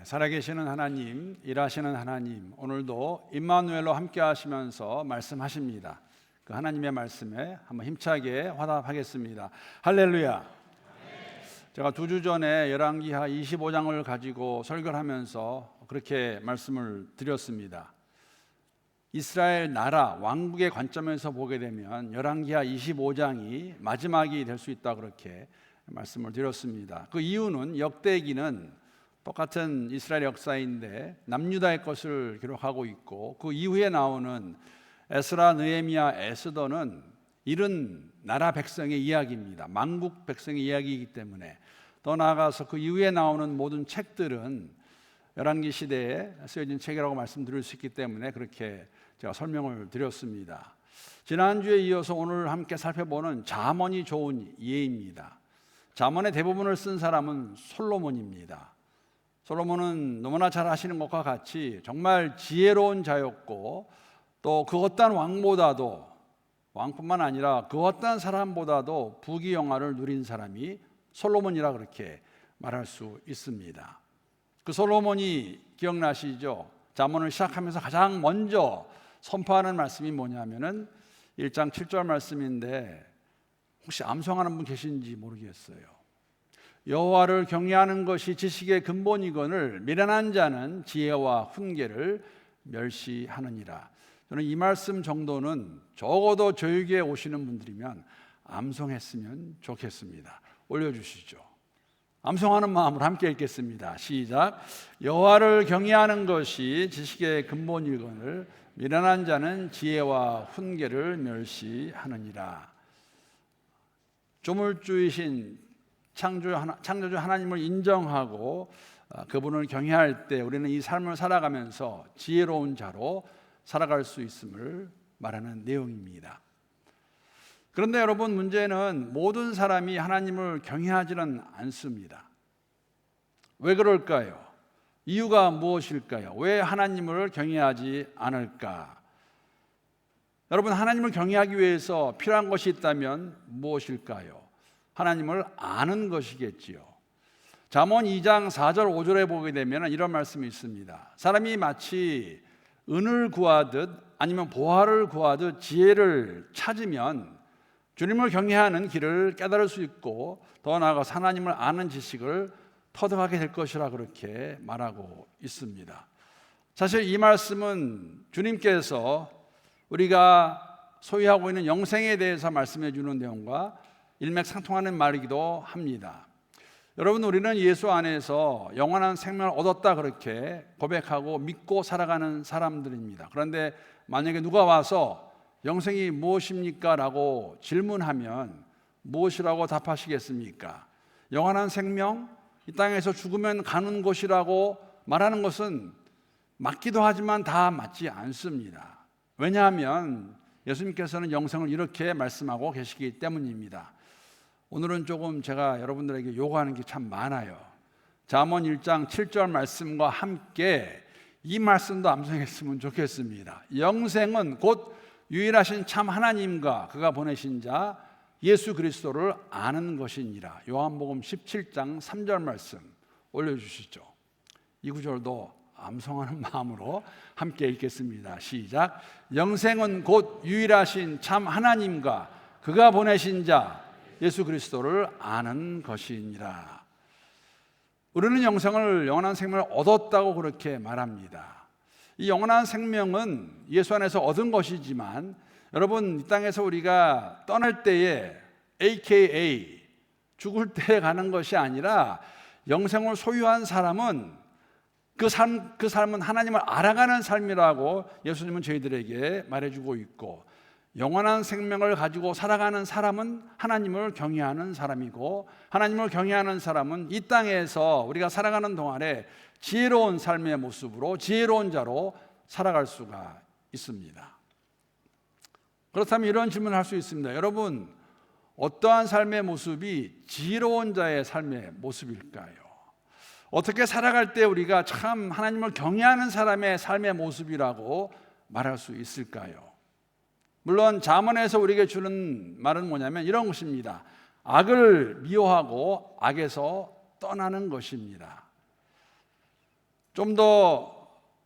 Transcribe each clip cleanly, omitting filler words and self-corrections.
살아계시는 하나님, 일하시는 하나님, 오늘도 임마누엘로 함께 하시면서 말씀하십니다. 그 하나님의 말씀에 한번 힘차게 화답하겠습니다. 할렐루야. 제가 2주 전에 열왕기하 25장을 가지고 설교를 하면서 그렇게 말씀을 드렸습니다. 이스라엘 나라 왕국의 관점에서 보게 되면 열왕기하 25장이 마지막이 될 수 있다, 그렇게 말씀을 드렸습니다. 그 이유는 역대기는 똑같은 이스라엘 역사인데 남유다의 것을 기록하고 있고, 그 이후에 나오는 에스라, 느헤미야, 에스더는 이른 나라 백성의 이야기입니다. 만국 백성의 이야기이기 때문에, 더 나아가서 그 이후에 나오는 모든 책들은 열왕기 시대에 쓰여진 책이라고 말씀드릴 수 있기 때문에 그렇게 제가 설명을 드렸습니다. 지난주에 이어서 오늘 함께 살펴보는 잠언이 좋은 예입니다. 잠언의 대부분을 쓴 사람은 솔로몬입니다. 솔로몬은 너무나 잘 아시는 것과 같이 정말 지혜로운 자였고, 또 그 어떤 왕보다도, 왕뿐만 아니라 그 어떤 사람보다도 부귀영화를 누린 사람이 솔로몬이라 그렇게 말할 수 있습니다. 그 솔로몬이 기억나시죠? 잠언을 시작하면서 가장 먼저 선포하는 말씀이 뭐냐면은 1장 7절 말씀인데, 혹시 암송하는 분 계신지 모르겠어요. 여호와를 경외하는 것이 지식의 근본이거늘 미련한 자는 지혜와 훈계를 멸시하느니라. 저는 이 말씀 정도는 적어도 저에게 오시는 분들이면 암송했으면 좋겠습니다. 올려주시죠. 암송하는 마음으로 함께 읽겠습니다. 시작. 여호와를 경외하는 것이 지식의 근본이거늘 미련한 자는 지혜와 훈계를 멸시하느니라. 조물주이신 창조주 하나님을 인정하고 그분을 경외할 때 우리는 이 삶을 살아가면서 지혜로운 자로 살아갈 수 있음을 말하는 내용입니다. 그런데 여러분, 문제는 모든 사람이 하나님을 경외하지는 않습니다. 왜 그럴까요? 이유가 무엇일까요? 왜 하나님을 경외하지 않을까? 여러분, 하나님을 경외하기 위해서 필요한 것이 있다면 무엇일까요? 하나님을 아는 것이겠지요. 잠언 2장 4절 5절에 보게 되면 이런 말씀이 있습니다. 사람이 마치 은을 구하듯 아니면 보화를 구하듯 지혜를 찾으면 주님을 경외하는 길을 깨달을 수 있고, 더 나아가서 하나님을 아는 지식을 터득하게 될 것이라 그렇게 말하고 있습니다. 사실 이 말씀은 주님께서 우리가 소유하고 있는 영생에 대해서 말씀해 주는 내용과 일맥상통하는 말이기도 합니다. 여러분, 우리는 예수 안에서 영원한 생명을 얻었다 그렇게 고백하고 믿고 살아가는 사람들입니다. 그런데 만약에 누가 와서 영생이 무엇입니까? 라고 질문하면 무엇이라고 답하시겠습니까? 영원한 생명, 이 땅에서 죽으면 가는 곳이라고 말하는 것은 맞기도 하지만 다 맞지 않습니다. 왜냐하면 예수님께서는 영생을 이렇게 말씀하고 계시기 때문입니다. 오늘은 조금 제가 여러분들에게 요구하는 게 참 많아요. 잠언 1장 7절 말씀과 함께 이 말씀도 암송했으면 좋겠습니다. 영생은 곧 유일하신 참 하나님과 그가 보내신 자 예수 그리스도를 아는 것이니라. 요한복음 17장 3절 말씀 올려주시죠. 이 구절도 암송하는 마음으로 함께 읽겠습니다. 시작. 영생은 곧 유일하신 참 하나님과 그가 보내신 자 예수 그리스도를 아는 것이니라. 우리는 영원한 생명을 얻었다고 그렇게 말합니다. 이 영원한 생명은 예수 안에서 얻은 것이지만, 여러분, 이 땅에서 우리가 떠날 때에 AKA 죽을 때 가는 것이 아니라, 영생을 소유한 사람은 그 삶은 하나님을 알아가는 삶이라고 예수님은 저희들에게 말해주고 있고, 영원한 생명을 가지고 살아가는 사람은 하나님을 경외하는 사람이고, 하나님을 경외하는 사람은 이 땅에서 우리가 살아가는 동안에 지혜로운 삶의 모습으로 지혜로운 자로 살아갈 수가 있습니다. 그렇다면 이런 질문을 할 수 있습니다. 여러분, 어떠한 삶의 모습이 지혜로운 자의 삶의 모습일까요? 어떻게 살아갈 때 우리가 참 하나님을 경외하는 사람의 삶의 모습이라고 말할 수 있을까요? 물론 잠언에서 우리에게 주는 말은 뭐냐면 이런 것입니다. 악을 미워하고 악에서 떠나는 것입니다. 좀 더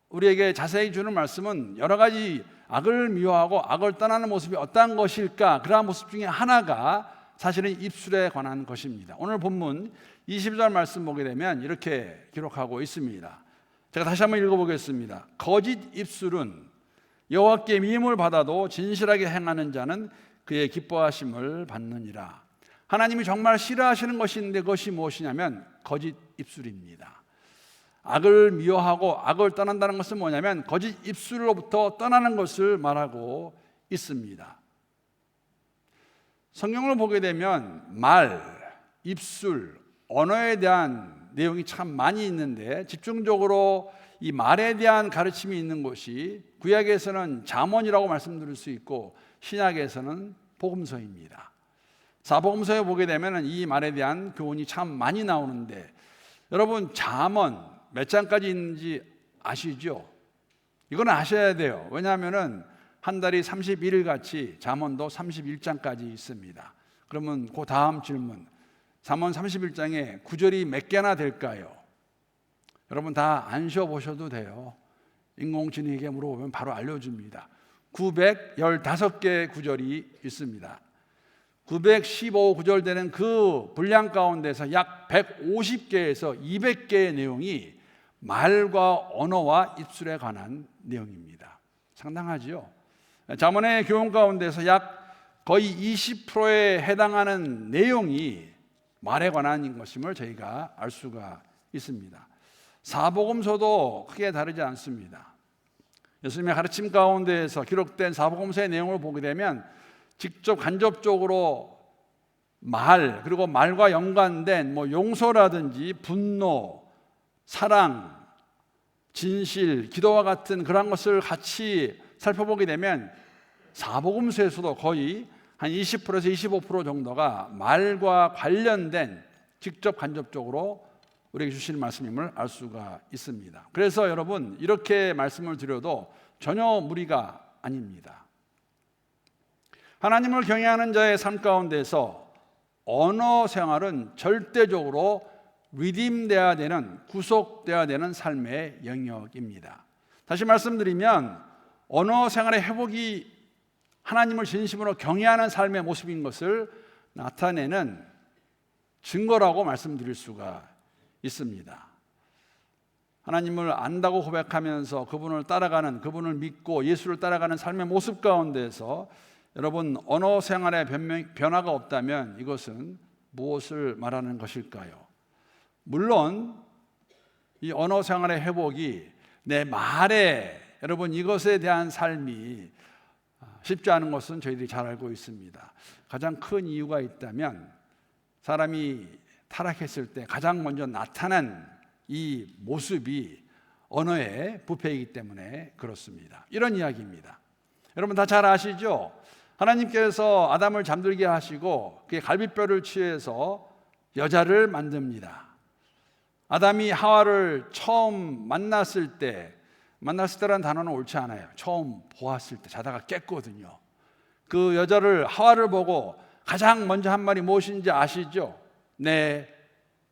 우리에게 자세히 주는 말씀은 여러 가지 악을 미워하고 악을 떠나는 모습이 어떠한 것일까? 그러한 모습 중에 하나가 사실은 입술에 관한 것입니다. 오늘 본문 20절 말씀 보게 되면 이렇게 기록하고 있습니다. 제가 다시 한번 읽어보겠습니다. 거짓 입술은 여호와께 미움을 받아도 진실하게 행하는 자는 그의 기뻐하심을 받느니라. 하나님이 정말 싫어하시는 것인데 그것이 무엇이냐면 거짓 입술입니다. 악을 미워하고 악을 떠난다는 것은 뭐냐면 거짓 입술로부터 떠나는 것을 말하고 있습니다. 성경을 보게 되면 말, 입술, 언어에 대한 내용이 참 많이 있는데 집중적으로 이 말에 대한 가르침이 있는 곳이 구약에서는 잠언이라고 말씀드릴 수 있고 신약에서는 복음서입니다. 사복음서에 보게 되면 이 말에 대한 교훈이 참 많이 나오는데 여러분 잠언 몇 장까지 있는지 아시죠? 이건 아셔야 돼요. 왜냐하면 한 달이 31일 같이 잠언도 31장까지 있습니다. 그러면 그 다음 질문, 잠언 31장에 구절이 몇 개나 될까요? 여러분 다 안 쉬어보셔도 돼요. 인공지능에게 물어보면 바로 알려줍니다. 915개의 구절이 있습니다. 915 구절 되는 그 분량 가운데서 약 150개에서 200개의 내용이 말과 언어와 입술에 관한 내용입니다. 상당하지요? 잠언의 교훈 가운데서 약 거의 20%에 해당하는 내용이 말에 관한 것임을 저희가 알 수가 있습니다. 사복음서도 크게 다르지 않습니다. 예수님의 가르침 가운데에서 기록된 사복음서의 내용을 보게 되면 직접 간접적으로 말 그리고 말과 연관된 용서라든지 분노, 사랑, 진실, 기도와 같은 그런 것을 같이 살펴보게 되면 사복음서에서도 거의 한 20%에서 25% 정도가 말과 관련된 직접 간접적으로 우리에게 주시는 말씀임을 알 수가 있습니다. 그래서 여러분 이렇게 말씀을 드려도 전혀 무리가 아닙니다. 하나님을 경외하는 자의 삶 가운데서 언어 생활은 절대적으로 리딤돼야 되는, 구속돼야 되는 삶의 영역입니다. 다시 말씀드리면 언어 생활의 회복이 하나님을 진심으로 경외하는 삶의 모습인 것을 나타내는 증거라고 말씀드릴 수가 있습니다. 하나님을 안다고 고백하면서 그분을 따라가는, 그분을 믿고 예수를 따라가는 삶의 모습 가운데서 여러분 언어 생활에 변화가 없다면 이것은 무엇을 말하는 것일까요? 물론 이 언어 생활의 회복이 내 말에 여러분 이것에 대한 삶이 쉽지 않은 것은 저희들이 잘 알고 있습니다. 가장 큰 이유가 있다면 사람이 타락했을 때 가장 먼저 나타난 이 모습이 언어의 부패이기 때문에 그렇습니다. 이런 이야기입니다. 여러분 다 잘 아시죠? 하나님께서 아담을 잠들게 하시고 그의 갈비뼈를 취해서 여자를 만듭니다. 아담이 하와를 처음 만났을 때라는 단어는 옳지 않아요. 처음 보았을 때 자다가 깼거든요. 그 여자를 하와를 보고 가장 먼저 한 말이 무엇인지 아시죠? 내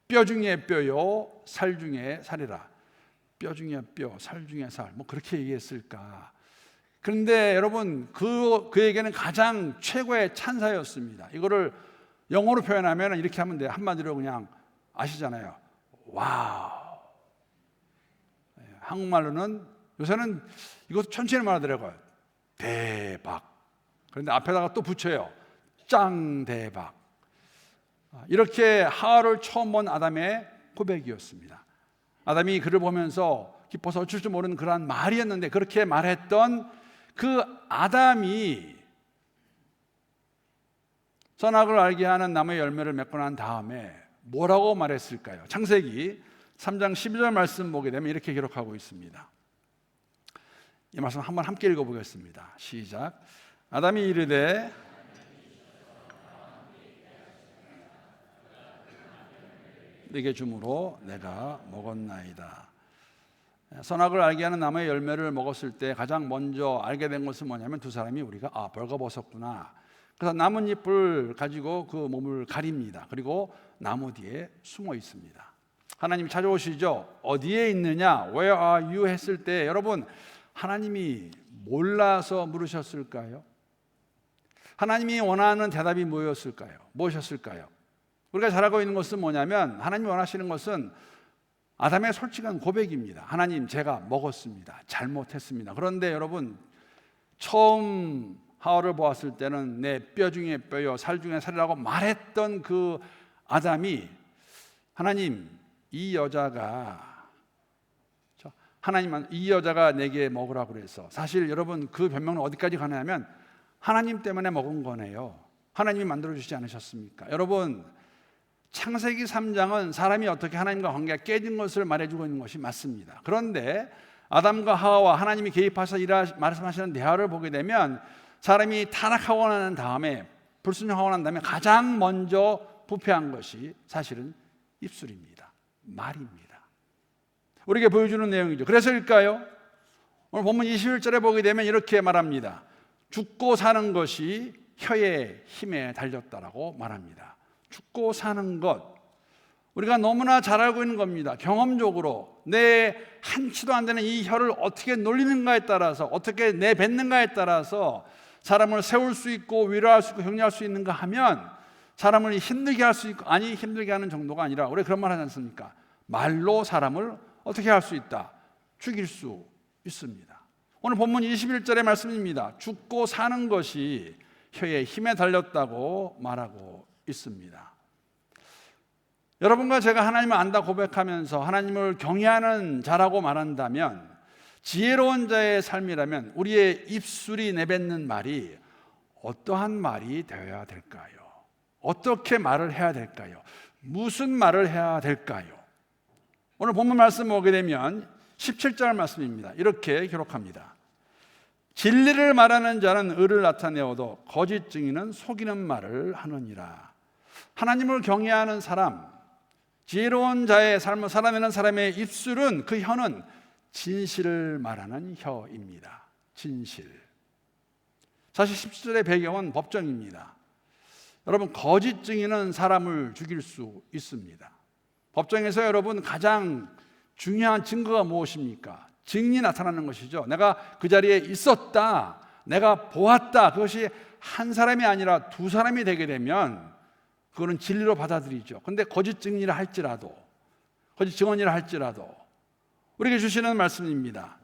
뼈 중에 뼈요 살 중에 살이라. 뼈 중에 뼈, 살 중에 살. 그렇게 얘기했을까? 그런데 여러분 그에게는 가장 최고의 찬사였습니다. 이거를 영어로 표현하면 이렇게 하면 돼요. 한마디로 그냥 아시잖아요. 와우. 한국말로는 요새는 이것도 천천히 말하더라고요. 대박. 그런데 앞에다가 또 붙여요. 짱 대박. 이렇게 하와를 처음 본 아담의 고백이었습니다. 아담이 그를 보면서 기뻐서 어쩔 줄 모르는 그러한 말이었는데 그렇게 말했던 그 아담이 선악을 알게 하는 나무의 열매를 맺고 난 다음에 뭐라고 말했을까요? 창세기 3장 12절 말씀 보게 되면 이렇게 기록하고 있습니다. 이 말씀 한번 함께 읽어보겠습니다. 시작. 아담이 이르되 내게 주므로 내가 먹었나이다. 선악을 알게 하는 나무의 열매를 먹었을 때 가장 먼저 알게 된 것은 뭐냐면 두 사람이 우리가 벌거벗었구나. 그래서 나뭇잎을 가지고 그 몸을 가립니다. 그리고 나무 뒤에 숨어 있습니다. 하나님이 찾아오시죠. 어디에 있느냐? Where are you? 했을 때 여러분, 하나님이 몰라서 물으셨을까요? 하나님이 원하는 대답이 뭐였을까요? 무엇이었을까요? 우리가 잘 알고 있는 것은 뭐냐면, 하나님이 원하시는 것은 아담의 솔직한 고백입니다. 하나님, 제가 먹었습니다. 잘못했습니다. 그런데 여러분, 처음 하와를 보았을 때는 내 뼈 중에 뼈요 살 중에 살이라고 말했던 그 아담이, 하나님, 이 여자가 내게 먹으라고 그래서, 사실 여러분 그 변명은 어디까지 가냐면 하나님 때문에 먹은 거네요. 하나님이 만들어주시지 않으셨습니까? 여러분, 창세기 3장은 사람이 어떻게 하나님과 관계가 깨진 것을 말해주고 있는 것이 맞습니다. 그런데 아담과 하와와 하나님이 개입하셔서 말씀하시는 대화를 보게 되면, 사람이 타락하고 난 다음에, 불순종하고 난 다음에 가장 먼저 부패한 것이 사실은 입술입니다. 말입니다. 우리에게 보여주는 내용이죠. 그래서일까요? 오늘 본문 21절에 보게 되면 이렇게 말합니다. 죽고 사는 것이 혀의 힘에 달렸다라고 말합니다. 죽고 사는 것, 우리가 너무나 잘 알고 있는 겁니다. 경험적으로 내 한치도 안 되는 이 혀를 어떻게 놀리는가에 따라서, 어떻게 내뱉는가에 따라서 사람을 세울 수 있고 위로할 수 있고 격려할 수 있는가 하면, 사람을 힘들게 할 수 있고, 아니 힘들게 하는 정도가 아니라, 우리 그런 말 하지 않습니까? 말로 사람을 어떻게 할 수 있다? 죽일 수 있습니다. 오늘 본문 21절의 말씀입니다. 죽고 사는 것이 혀의 힘에 달렸다고 말하고 있습니다. 여러분과 제가 하나님을 안다 고백하면서 하나님을 경외하는 자라고 말한다면, 지혜로운 자의 삶이라면 우리의 입술이 내뱉는 말이 어떠한 말이 되어야 될까요? 어떻게 말을 해야 될까요? 무슨 말을 해야 될까요? 오늘 본문 말씀 보게 되면 17절 말씀입니다. 이렇게 기록합니다. 진리를 말하는 자는 의를 나타내어도 거짓 증인은 속이는 말을 하느니라. 하나님을 경외하는 사람, 지혜로운 자의 삶을 살아내는 사람의 입술은, 그 혀는 진실을 말하는 혀입니다. 진실. 사실 17절의 배경은 법정입니다. 여러분, 거짓 증인은 사람을 죽일 수 있습니다. 법정에서 여러분 가장 중요한 증거가 무엇입니까? 증인이 나타나는 것이죠. 내가 그 자리에 있었다, 내가 보았다, 그것이 한 사람이 아니라 두 사람이 되게 되면 그거는 진리로 받아들이죠. 그런데 거짓 증인이라 할지라도, 거짓 증언이라 할지라도 우리에게 주시는 말씀입니다.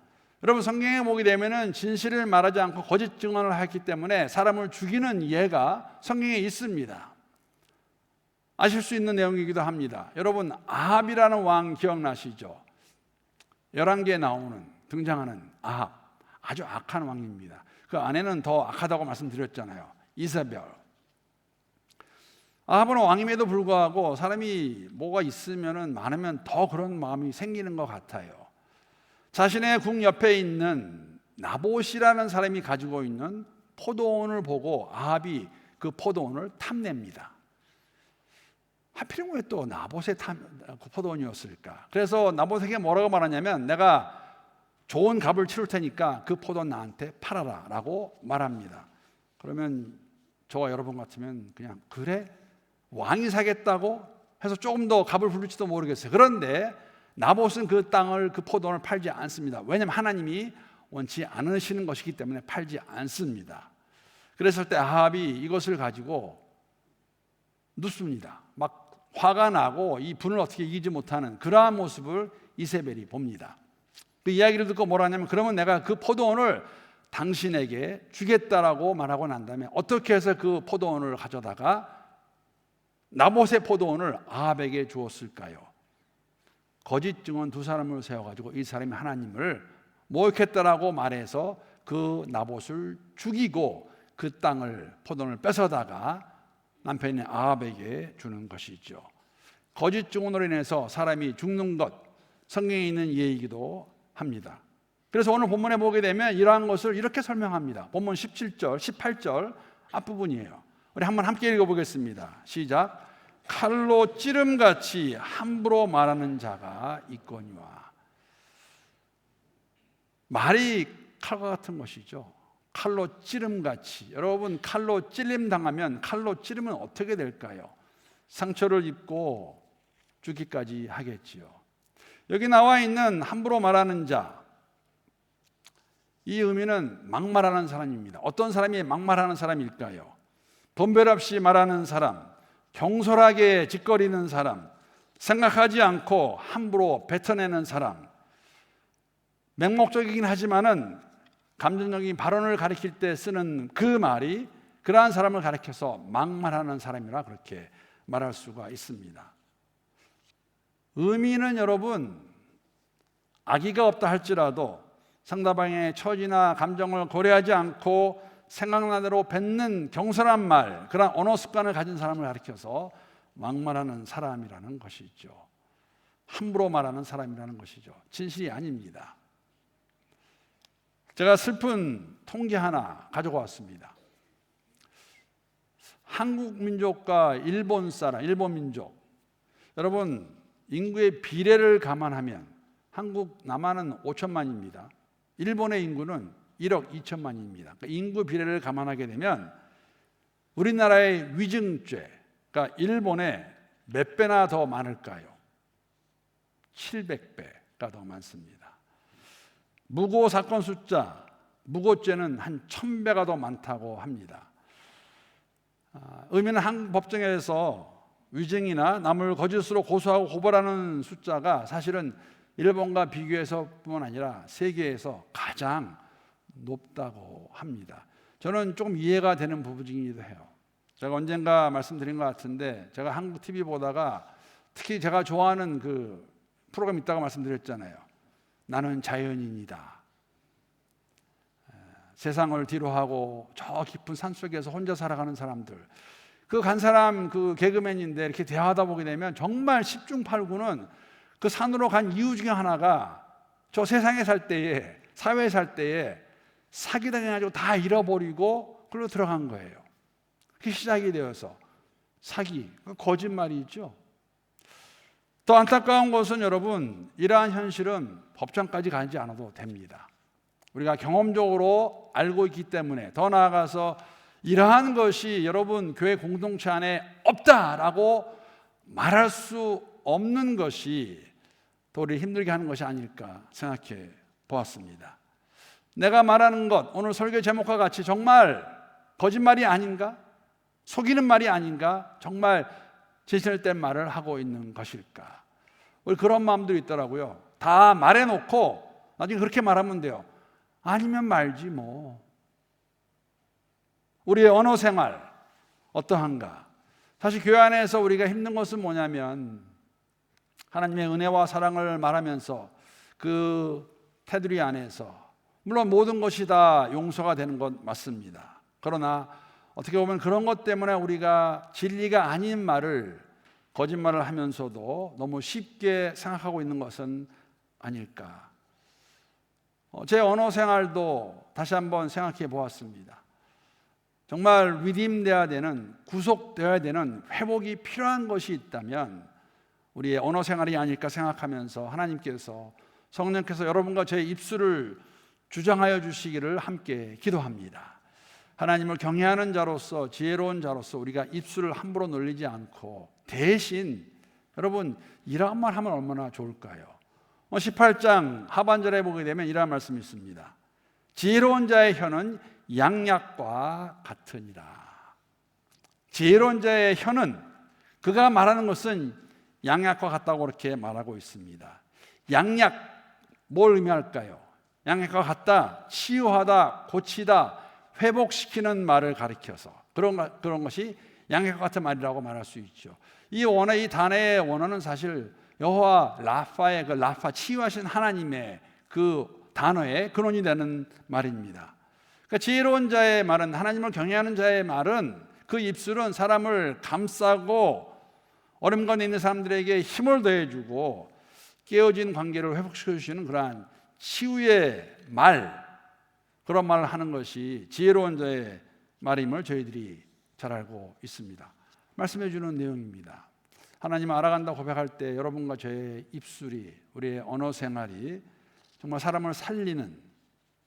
여러분, 성경에 보게 되면은 진실을 말하지 않고 거짓 증언을 했기 때문에 사람을 죽이는 예가 성경에 있습니다. 아실 수 있는 내용이기도 합니다. 여러분, 아합이라는 왕 기억나시죠? 열왕기에 등장하는 아합, 아주 악한 왕입니다. 그 아내는 더 악하다고 말씀드렸잖아요. 이사벨. 아합은 왕임에도 불구하고 사람이 뭐가 있으면 많으면 더 그런 마음이 생기는 것 같아요. 자신의 궁 옆에 있는 나봇이라는 사람이 가지고 있는 포도원을 보고 아합이 그 포도원을 탐냅니다. 하필이면 왜 또 나봇의 포도원이었을까? 그래서 나봇에게 뭐라고 말하냐면, 내가 좋은 값을 치를 테니까 그 포도원 나한테 팔아라 라고 말합니다. 그러면 저와 여러분 같으면 그냥, 그래? 왕이 사겠다고 해서 조금 더 값을 부를지도 모르겠어요. 그런데 나봇은 그 땅을, 그 포도원을 팔지 않습니다. 왜냐하면 하나님이 원치 않으시는 것이기 때문에 팔지 않습니다. 그랬을 때 아합이 이것을 가지고 눕습니다. 막 화가 나고 이 분을 어떻게 이기지 못하는 그러한 모습을 이세벨이 봅니다. 그 이야기를 듣고 뭐라 하냐면, 그러면 내가 그 포도원을 당신에게 주겠다라고 말하고 난 다음에 어떻게 해서 그 포도원을 가져다가 나봇의 포도원을 아합에게 주었을까요? 거짓 증언 두 사람을 세워가지고 이 사람이 하나님을 모욕했다라고 말해서 그 나봇을 죽이고 그 땅을, 포도원을 뺏어다가 남편인 아합에게 주는 것이죠. 거짓 증언으로 인해서 사람이 죽는 것, 성경에 있는 예이기도 합니다. 그래서 오늘 본문에 보게 되면 이러한 것을 이렇게 설명합니다. 본문 17절, 18절 앞부분이에요. 우리 한번 함께 읽어보겠습니다. 시작. 칼로 찌름같이 함부로 말하는 자가 있거니와. 말이 칼과 같은 것이죠. 칼로 찌름같이. 여러분, 칼로 찔림 당하면, 칼로 찌르면 어떻게 될까요? 상처를 입고 죽기까지 하겠지요. 여기 나와 있는 함부로 말하는 자, 이 의미는 막말하는 사람입니다. 어떤 사람이 막말하는 사람일까요? 분별 없이 말하는 사람, 경솔하게 짓거리는 사람, 생각하지 않고 함부로 뱉어내는 사람. 맹목적이긴 하지만은 감정적인 발언을 가리킬 때 쓰는 그 말이 그러한 사람을 가리켜서 막말하는 사람이라 그렇게 말할 수가 있습니다. 의미는 여러분 악의가 없다 할지라도 상대방의 처지나 감정을 고려하지 않고 생각나는 대로 뱉는 경솔한 말, 그런 언어 습관을 가진 사람을 가리켜서 막말하는 사람이라는 것이죠. 함부로 말하는 사람이라는 것이죠. 진실이 아닙니다. 제가 슬픈 통계 하나 가지고 왔습니다. 한국 민족과 일본 민족, 여러분 인구의 비례를 감안하면 한국 남한은 5천만입니다. 일본의 인구는 1억 2천만입니다. 그러니까 인구 비례를 감안하게 되면 우리나라의 위증죄, 그러니까 일본의 몇 배나 더 많을까요? 700배가 더 많습니다. 무고 사건 숫자, 무고죄는 한 1000배가 더 많다고 합니다. 의미는 한국 법정에서 위증이나 남을 거짓으로 고소하고 고발하는 숫자가 사실은 일본과 비교해서 뿐만 아니라 세계에서 가장 높다고 합니다. 저는 조금 이해가 되는 부분이기도 해요. 제가 언젠가 말씀드린 것 같은데 제가 한국 TV 보다가 특히 제가 좋아하는 그 프로그램 있다고 말씀드렸잖아요. 나는 자연인이다. 세상을 뒤로하고 저 깊은 산속에서 혼자 살아가는 사람들, 그 간 사람 그 개그맨인데 이렇게 대화하다 보게 되면 정말 10중 8구는 그 산으로 간 이유 중에 하나가 저 세상에 살 때에, 사회에 살 때에 사기당해가지고 다 잃어버리고 그걸로 들어간 거예요. 그게 시작이 되어서 사기, 거짓말이죠. 더 안타까운 것은 여러분, 이러한 현실은 법정까지 가지 않아도 됩니다. 우리가 경험적으로 알고 있기 때문에, 더 나아가서 이러한 것이 여러분 교회 공동체 안에 없다라고 말할 수 없는 것이 더 우리를 힘들게 하는 것이 아닐까 생각해 보았습니다. 내가 말하는 것, 오늘 설교 제목과 같이 정말 거짓말이 아닌가? 속이는 말이 아닌가? 정말 진실된 말을 하고 있는 것일까? 우리 그런 마음들이 있더라고요. 다 말해놓고 나중에 그렇게 말하면 돼요. 아니면 말지 뭐. 우리의 언어 생활 어떠한가? 사실 교회 안에서 우리가 힘든 것은 뭐냐면 하나님의 은혜와 사랑을 말하면서 그 테두리 안에서 물론 모든 것이 다 용서가 되는 것 맞습니다. 그러나 어떻게 보면 그런 것 때문에 우리가 진리가 아닌 말을, 거짓말을 하면서도 너무 쉽게 생각하고 있는 것은 아닐까. 제 언어 생활도 다시 한번 생각해 보았습니다. 정말 리딤되어야 되는, 구속되어야 되는, 회복이 필요한 것이 있다면 우리의 언어 생활이 아닐까 생각하면서 하나님께서, 성령께서 여러분과 제 입술을 주장하여 주시기를 함께 기도합니다. 하나님을 경외하는 자로서, 지혜로운 자로서 우리가 입술을 함부로 놀리지 않고 대신 여러분 이러한 말 하면 얼마나 좋을까요? 18장 하반절에 보게 되면 이러한 말씀이 있습니다. 지혜로운 자의 혀는 양약과 같으니라. 지혜로운 자의 혀는, 그가 말하는 것은 양약과 같다고 그렇게 말하고 있습니다. 양약, 뭘 의미할까요? 양약과 같다, 치유하다, 고치다, 회복시키는 말을 가리켜서 그런 것이 양약과 같은 말이라고 말할 수 있죠. 이 원어, 이 단어의 원어는 사실 여호와 라파의 그 라파, 치유하신 하나님의 그 단어의 근원이 되는 말입니다. 그러니까 지혜로운 자의 말은, 하나님을 경외하는 자의 말은, 그 입술은 사람을 감싸고 어려움 가운데 있는 사람들에게 힘을 더해주고 깨어진 관계를 회복시켜 주시는 그러한 치유의 말, 그런 말을 하는 것이 지혜로운 자의 말임을 저희들이 잘 알고 있습니다. 말씀해 주는 내용입니다. 하나님을 알아간다 고백할 때 여러분과 저의 입술이, 우리의 언어 생활이 정말 사람을 살리는,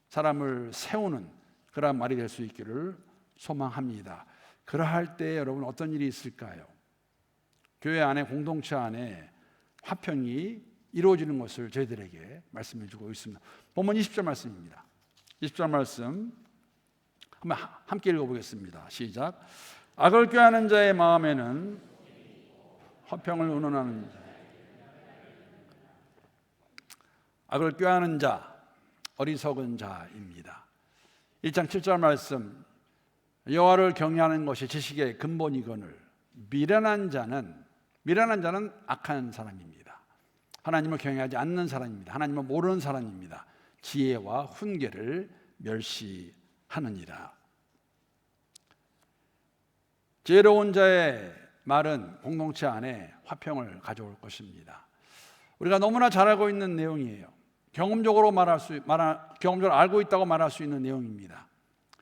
사람을 세우는 그런 말이 될 수 있기를 소망합니다. 그러할 때 여러분 어떤 일이 있을까요? 교회 안에, 공동체 안에 화평이 이루어지는 것을 저희들에게 말씀해 주고 있습니다. 본문 20절 말씀입니다. 20절 말씀 한번 함께 읽어보겠습니다. 시작. 악을 꾀하는 자의 마음에는 화평을 운운하는 자. 악을 꾀하는 자, 어리석은 자입니다. 1장 7절 말씀, 여호와를 경외하는 것이 지식의 근본이거늘 미련한 자는 악한 사람입니다. 하나님을 경외하지 않는 사람입니다. 하나님을 모르는 사람입니다. 지혜와 훈계를 멸시하느니라. 지혜로운 자의 말은 공동체 안에 화평을 가져올 것입니다. 우리가 너무나 잘 알고 있는 내용이에요. 경험적으로 알고 있다고 말할 수 있는 내용입니다.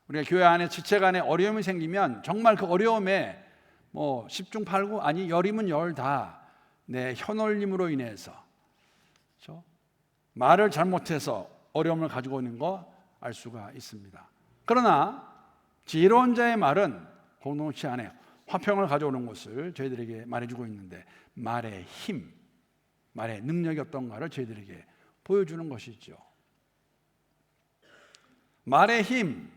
우리가 교회 안에 지체 간에 어려움이 생기면 정말 그 어려움에 10중 8구 아니 열이면 열 다 내 혀놀림으로 인해서 그렇죠? 말을 잘못해서 어려움을 가지고 있는 거 알 수가 있습니다. 그러나 지혜로운 자의 말은 공동체 안에 화평을 가져오는 것을 저희들에게 말해주고 있는데 말의 힘, 말의 능력이 어떤가를 저희들에게 보여주는 것이죠. 말의 힘,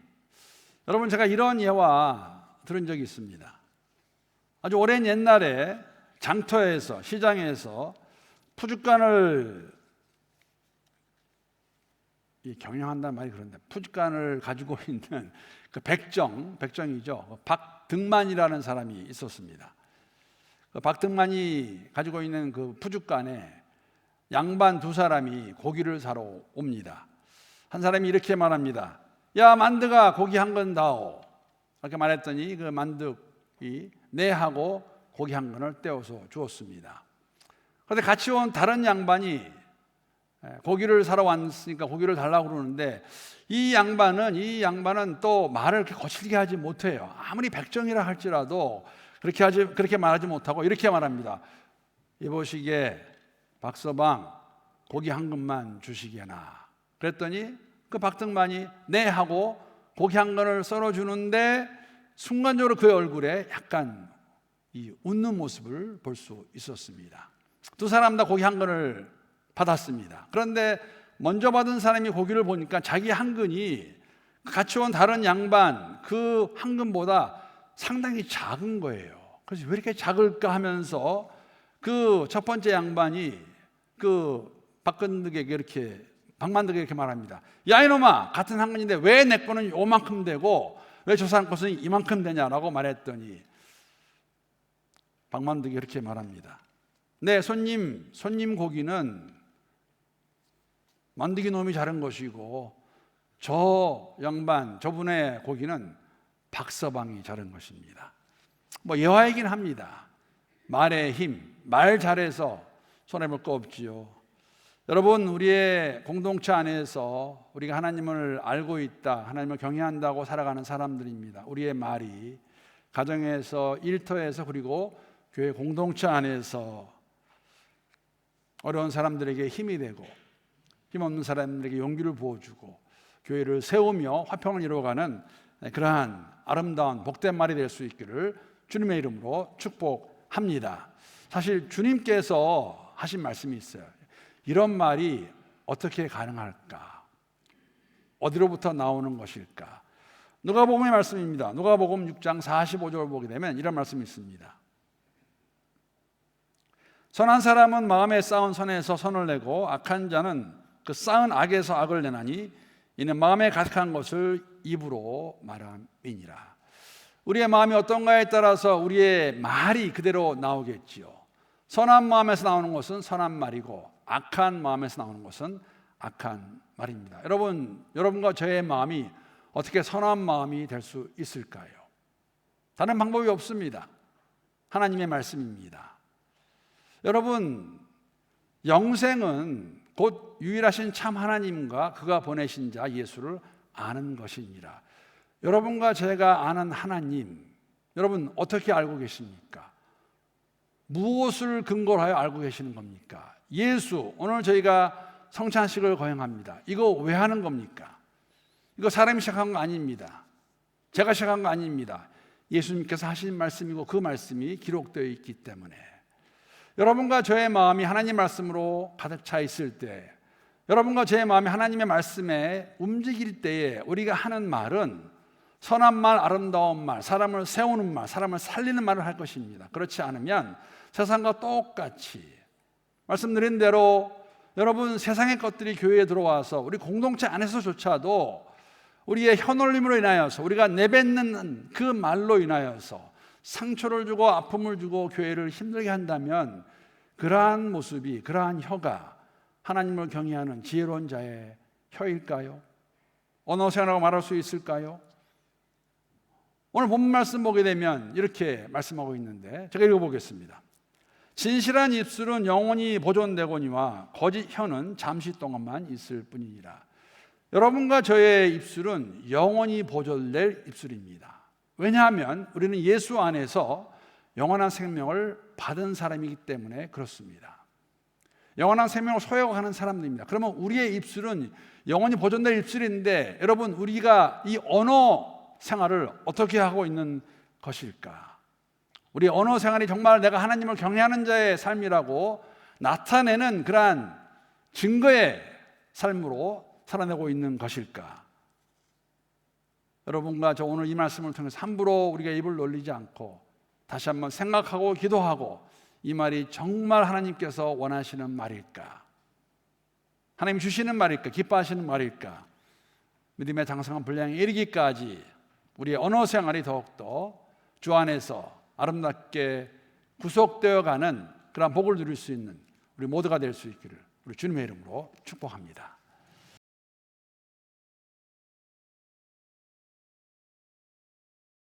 여러분 제가 이런 예화 들은 적이 있습니다. 아주 오랜 옛날에 장터에서 시장에서 푸줏간을 경영한다는 말이 그런데 푸줏간을 가지고 있는 그 백정이죠. 박등만이라는 사람이 있었습니다. 그 박등만이 가지고 있는 그 푸줏간에 양반 두 사람이 고기를 사러 옵니다. 한 사람이 이렇게 말합니다. 야 만드가 고기 한 건 다오. 이렇게 말했더니 그 만득이 네 하고 고기 한 건을 떼어서 주었습니다. 그런데 같이 온 다른 양반이 고기를 사러 왔으니까 고기를 달라고 그러는데 이 양반은 또 말을 그렇게 거칠게 하지 못해요. 아무리 백정이라 할지라도 그렇게 말하지 못하고 이렇게 말합니다. 이보시게 박서방 고기 한 근만 주시게나. 그랬더니 그 박등만이 네 하고 고기 한 근을 썰어 주는데 순간적으로 그의 얼굴에 약간 이 웃는 모습을 볼 수 있었습니다. 두 사람 다 고기 한 근을 받았습니다. 그런데 먼저 받은 사람이 고기를 보니까 자기 한 근이 같이 온 다른 양반 그 한 근보다 상당히 작은 거예요. 그래서 왜 이렇게 작을까 하면서 그 첫 번째 양반이 그 박만득에게 이렇게 말합니다. 야 이놈아, 같은 한 근인데 왜 내 거는 요만큼 되고 왜 저 사람 것은 이만큼 되냐라고 말했더니 박만득이 이렇게 말합니다. 네, 손님 고기는 만드기 놈이 자른 것이고 저분의 고기는 박서방이 자른 것입니다. 예화이긴 합니다. 말의 힘, 말 잘해서 손해볼 거 없지요. 여러분, 우리의 공동체 안에서 우리가 하나님을 알고 있다, 하나님을 경외한다고 살아가는 사람들입니다. 우리의 말이 가정에서, 일터에서, 그리고 교회 공동체 안에서 어려운 사람들에게 힘이 되고 힘없는 사람들에게 용기를 부어주고 교회를 세우며 화평을 이루어가는 그러한 아름다운 복된 말이 될 수 있기를 주님의 이름으로 축복합니다. 사실 주님께서 하신 말씀이 있어요. 이런 말이 어떻게 가능할까? 어디로부터 나오는 것일까? 누가복음의 말씀입니다. 누가복음 6장 45절을 보게 되면 이런 말씀이 있습니다. 선한 사람은 마음에 쌓은 선에서 선을 내고 악한 자는 그 쌓은 악에서 악을 내나니 이는 마음에 가득한 것을 입으로 말함이니라. 우리의 마음이 어떤가에 따라서 우리의 말이 그대로 나오겠지요. 선한 마음에서 나오는 것은 선한 말이고 악한 마음에서 나오는 것은 악한 말입니다. 여러분과 저의 마음이 어떻게 선한 마음이 될 수 있을까요? 다른 방법이 없습니다. 하나님의 말씀입니다. 여러분, 영생은 곧 유일하신 참 하나님과 그가 보내신 자 예수를 아는 것이니라. 여러분과 제가 아는 하나님, 여러분 어떻게 알고 계십니까? 무엇을 근거로 하여 알고 계시는 겁니까? 예수, 오늘 저희가 성찬식을 거행합니다. 이거 왜 하는 겁니까? 이거 사람이 시작한 거 아닙니다. 제가 시작한 거 아닙니다. 예수님께서 하신 말씀이고 그 말씀이 기록되어 있기 때문에 여러분과 저의 마음이 하나님 말씀으로 가득 차 있을 때, 여러분과 제 마음이 하나님의 말씀에 움직일 때에 우리가 하는 말은 선한 말, 아름다운 말, 사람을 세우는 말, 사람을 살리는 말을 할 것입니다. 그렇지 않으면 세상과 똑같이 말씀드린 대로 여러분, 세상의 것들이 교회에 들어와서 우리 공동체 안에서조차도 우리의 혀놀림으로 인하여서, 우리가 내뱉는 그 말로 인하여서 상처를 주고 아픔을 주고 교회를 힘들게 한다면 그러한 모습이, 그러한 혀가 하나님을 경외하는 지혜로운 자의 혀일까요? 언어생활이라고 말할 수 있을까요? 오늘 본문 말씀 보게 되면 이렇게 말씀하고 있는데, 제가 읽어보겠습니다. 진실한 입술은 영원히 보존되거니와 거짓 혀는 잠시 동안만 있을 뿐이니라. 여러분과 저의 입술은 영원히 보존될 입술입니다. 왜냐하면 우리는 예수 안에서 영원한 생명을 받은 사람이기 때문에 그렇습니다. 영원한 생명을 소유하는 사람들입니다. 그러면 우리의 입술은 영원히 보존될 입술인데, 여러분, 우리가 이 언어 생활을 어떻게 하고 있는 것일까? 우리 언어 생활이 정말 내가 하나님을 경외하는 자의 삶이라고 나타내는 그러한 증거의 삶으로 살아내고 있는 것일까? 여러분과 저 오늘 이 말씀을 통해서 함부로 우리가 입을 놀리지 않고 다시 한번 생각하고 기도하고, 이 말이 정말 하나님께서 원하시는 말일까? 하나님 주시는 말일까? 기뻐하시는 말일까? 믿음의 장성한 분량에 이르기까지 우리의 언어 생활이 더욱더 주 안에서 아름답게 구속되어 가는 그런 복을 누릴 수 있는 우리 모두가 될 수 있기를 우리 주님의 이름으로 축복합니다.